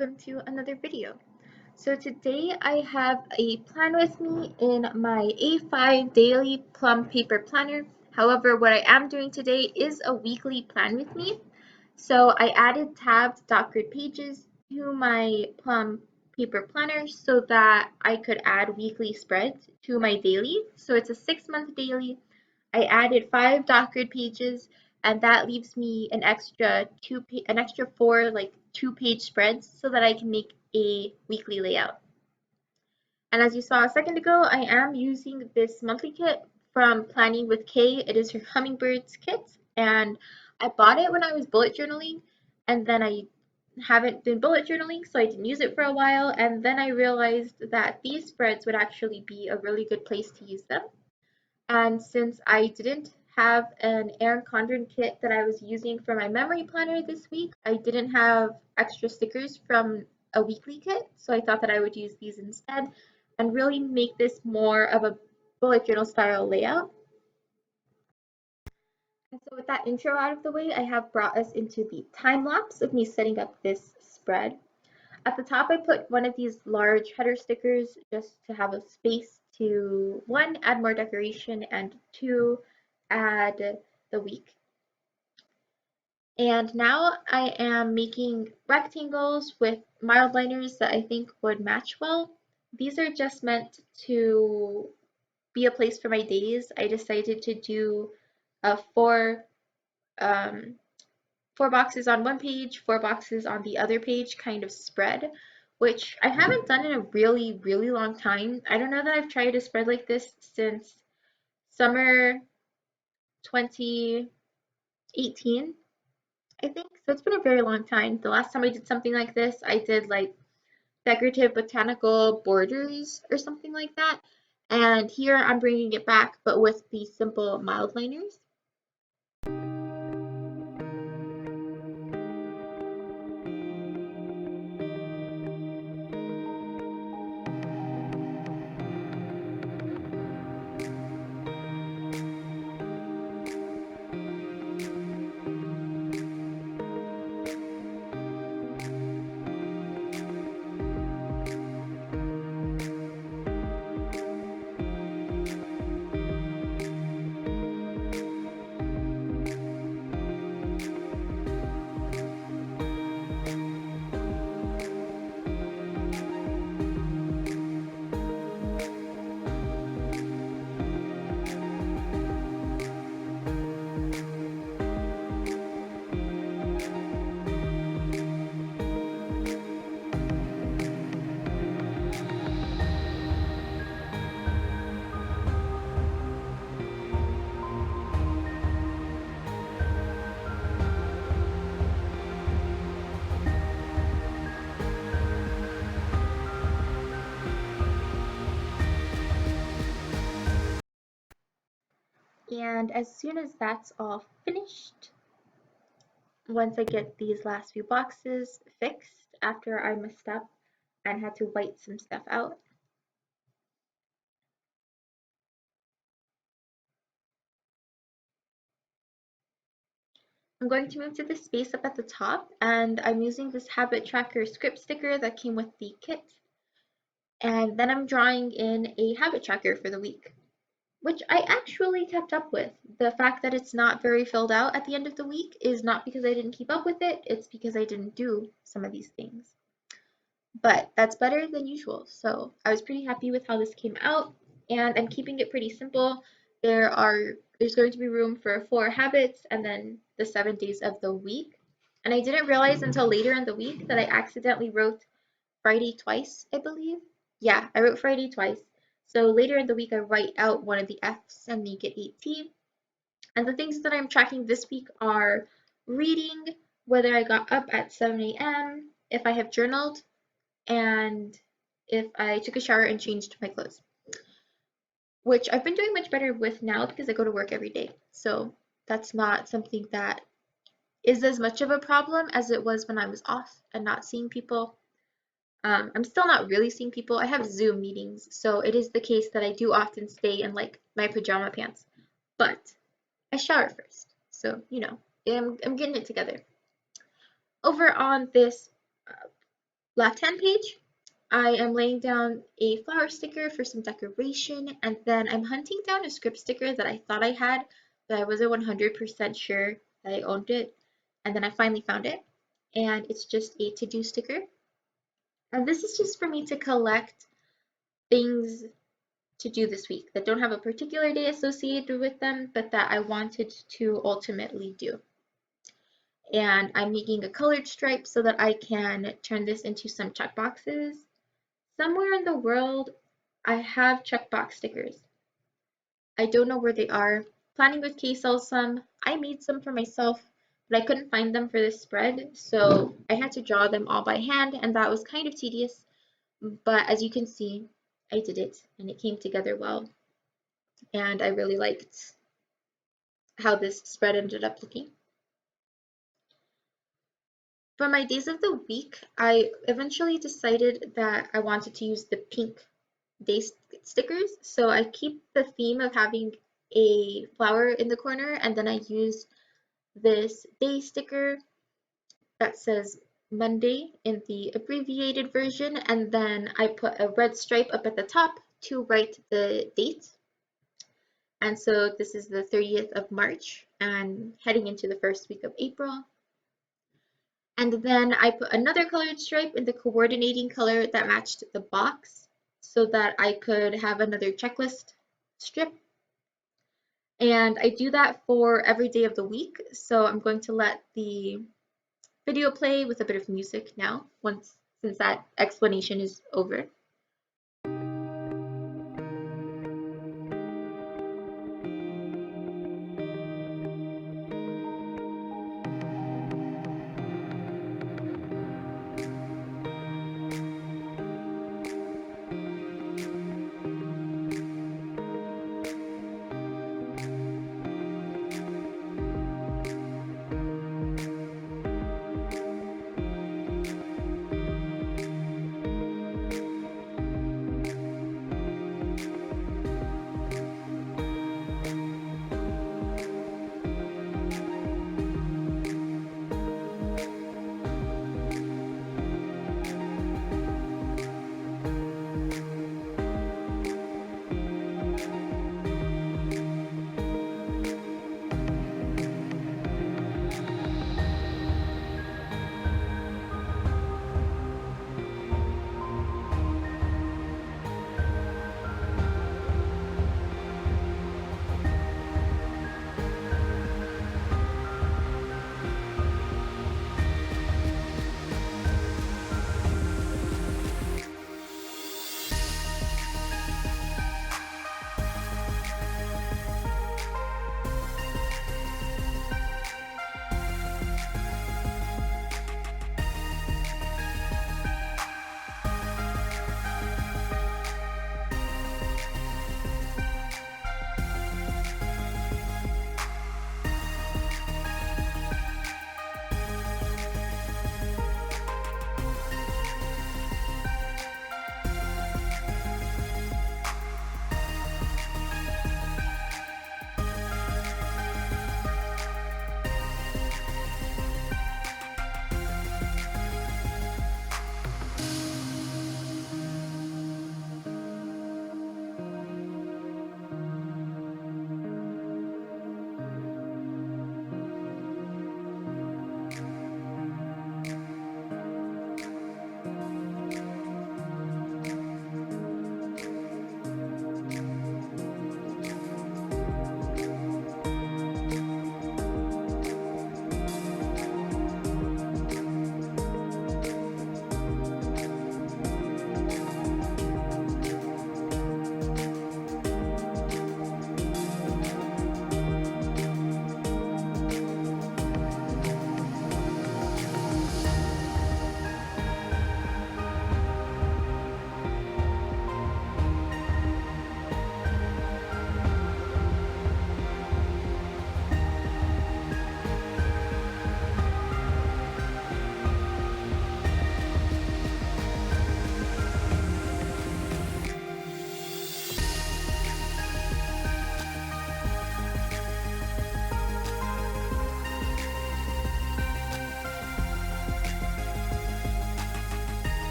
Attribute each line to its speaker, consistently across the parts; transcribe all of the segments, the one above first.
Speaker 1: welcome to another video. So today I have a plan with me in my A5 daily plum paper planner. However, what I am doing today is a weekly plan with me. So I added tabbed dot grid pages to my plum paper planner so that I could add weekly spreads to my daily. So it's a 6-month daily. I added 5 dot grid pages, and that leaves me an extra 4 like 2-page spreads so that I can make a weekly layout. And as you saw a second ago, I am using this monthly kit from Planning with Kay. It is her hummingbirds kit, and I bought it when I was bullet journaling, and then I haven't been bullet journaling, so I didn't use it for a while, and then I realized that these spreads would actually be a really good place to use them. And since I didn't have an Erin Condren kit that I was using for my memory planner this week, I didn't have extra stickers from a weekly kit, so I thought that I would use these instead and really make this more of a bullet journal style layout. And so with that intro out of the way, I have brought us into the time lapse of me setting up this spread. At the top, I put one of these large header stickers just to have a space to, one, add more decoration, and two, add the week. And now I am making rectangles with mild liners that I think would match well. These are just meant to be a place for my days. I decided to do a um, 4 boxes on one page, 4 boxes on the other page kind of spread, which I haven't done in a really, really long time. I don't know that I've tried a spread like this since summer 2018, I think. So it's been a very long time. The last time I did something like this, I did like decorative botanical borders or something like that. And here I'm bringing it back, but with the simple mild liners. And as soon as that's all finished, once I get these last few boxes fixed after I messed up and had to white some stuff out, I'm going to move to the space up at the top, and I'm using this habit tracker script sticker that came with the kit. And then I'm drawing in a habit tracker for the week, which I actually kept up with. The fact that it's not very filled out at the end of the week is not because I didn't keep up with it, it's because I didn't do some of these things. But that's better than usual, so I was pretty happy with how this came out, and I'm keeping it pretty simple. There's going to be room for 4 habits and then the 7 days of the week. And I didn't realize until later in the week that I accidentally wrote Friday twice, I believe. Yeah, I wrote Friday twice. So later in the week, I write out one of the F's and make it 18. And the things that I'm tracking this week are reading, whether I got up at 7 a.m., if I have journaled, and if I took a shower and changed my clothes, which I've been doing much better with now because I go to work every day. So that's not something that is as much of a problem as it was when I was off and not seeing people. I'm still not really seeing people. I have Zoom meetings, so it is the case that I do often stay in like my pajama pants, but I shower first. So, I'm getting it together. Over on this left-hand page, I am laying down a flower sticker for some decoration, and then I'm hunting down a script sticker that I thought I had, but I wasn't 100% sure that I owned it. And then I finally found it, and it's just a to-do sticker. And this is just for me to collect things to do this week that don't have a particular day associated with them, but that I wanted to ultimately do. And I'm making a colored stripe so that I can turn this into some checkboxes. Somewhere in the world, I have checkbox stickers. I don't know where they are. Planning with Kay sells some. I made some for myself, but I couldn't find them for this spread, so I had to draw them all by hand, and that was kind of tedious. But as you can see, I did it, and it came together well, and I really liked how this spread ended up looking. For my days of the week, I eventually decided that I wanted to use the pink day stickers. So I keep the theme of having a flower in the corner, and then I use this day sticker that says Monday in the abbreviated version, and then I put a red stripe up at the top to write the date. And so this is the 30th of March and heading into the first week of April. And then I put another colored stripe in the coordinating color that matched the box so that I could have another checklist strip. And I do that for every day of the week. So I'm going to let the video play with a bit of music now, since that explanation is over.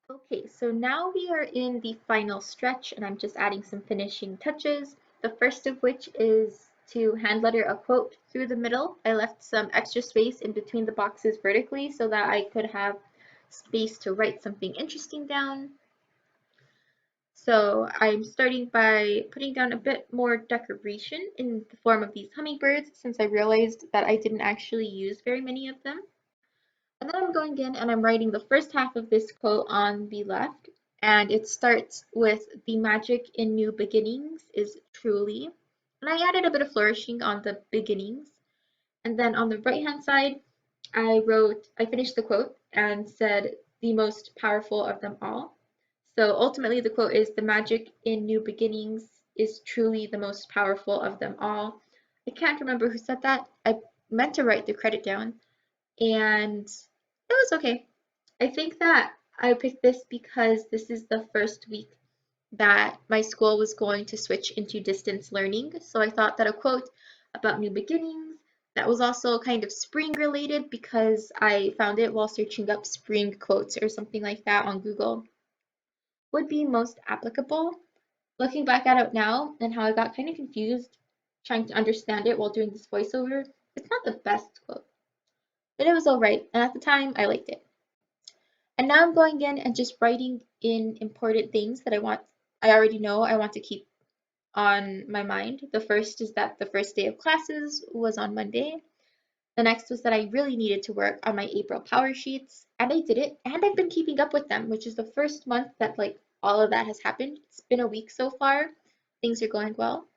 Speaker 1: Okay, so now we are in the final stretch and I'm just adding some finishing touches. The first of which is to hand letter a quote through the middle. I left some extra space in between the boxes vertically so that I could have space to write something interesting down. So I'm starting by putting down a bit more decoration in the form of these hummingbirds since I realized that I didn't actually use very many of them. And then I'm going in and I'm writing the first half of this quote on the left, and it starts with the magic in new beginnings is truly. And I added a bit of flourishing on the beginnings. And then on the right hand side, I finished the quote and said the most powerful of them all. So ultimately, the quote is the magic in new beginnings is truly the most powerful of them all. I can't remember who said that. I meant to write the credit down, and it was okay. I think that I picked this because this is the first week that my school was going to switch into distance learning. So I thought that a quote about new beginnings that was also kind of spring related because I found it while searching up spring quotes or something like that on Google would be most applicable. Looking back at it now and how I got kind of confused trying to understand it while doing this voiceover, it's not the best quote, but it was alright, and at the time I liked it. And now I'm going in and just writing in important things that I already know I want to keep on my mind. The first is that the first day of classes was on Monday. The next was that I really needed to work on my April power sheets, and I did it, and I've been keeping up with them, which is the first month that like all of that has happened. It's been a week so far. Things are going well.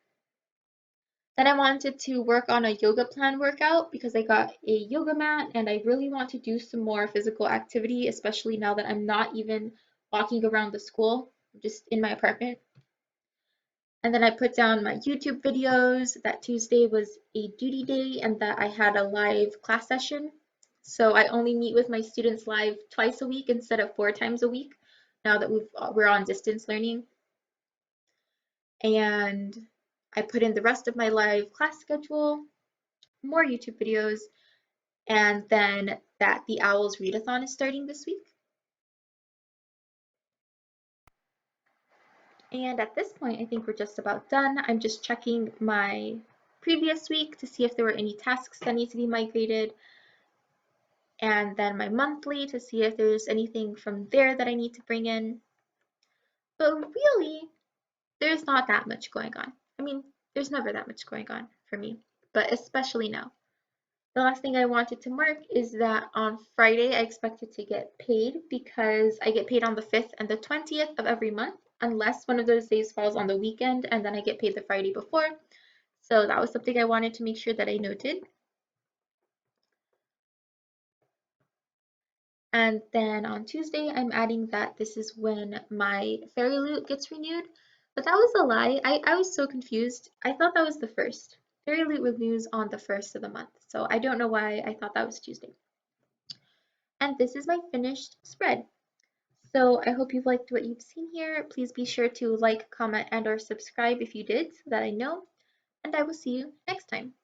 Speaker 1: Then I wanted to work on a yoga plan workout because I got a yoga mat and I really want to do some more physical activity, especially now that I'm not even walking around the school, I'm just in my apartment. And then I put down my YouTube videos that Tuesday was a duty day and that I had a live class session. So I only meet with my students live twice a week instead of 4 times a week now that we're on distance learning. And I put in the rest of my live class schedule, more YouTube videos, and then that the Owls Readathon is starting this week. And at this point, I think we're just about done. I'm just checking my previous week to see if there were any tasks that need to be migrated, and then my monthly to see if there's anything from there that I need to bring in. But really, there's not that much going on. I mean, there's never that much going on for me, but especially now. The last thing I wanted to mark is that on Friday I expected to get paid because I get paid on the 5th and the 20th of every month, unless one of those days falls on the weekend and then I get paid the Friday before. So that was something I wanted to make sure that I noted. And then on Tuesday, I'm adding that this is when my fairy loot gets renewed. But that was a lie. I was so confused. I thought that was the first. Fairy loot renews on the first of the month. So I don't know why I thought that was Tuesday. And this is my finished spread. So I hope you've liked what you've seen here. Please be sure to like, comment, and or subscribe if you did so that I know. And I will see you next time.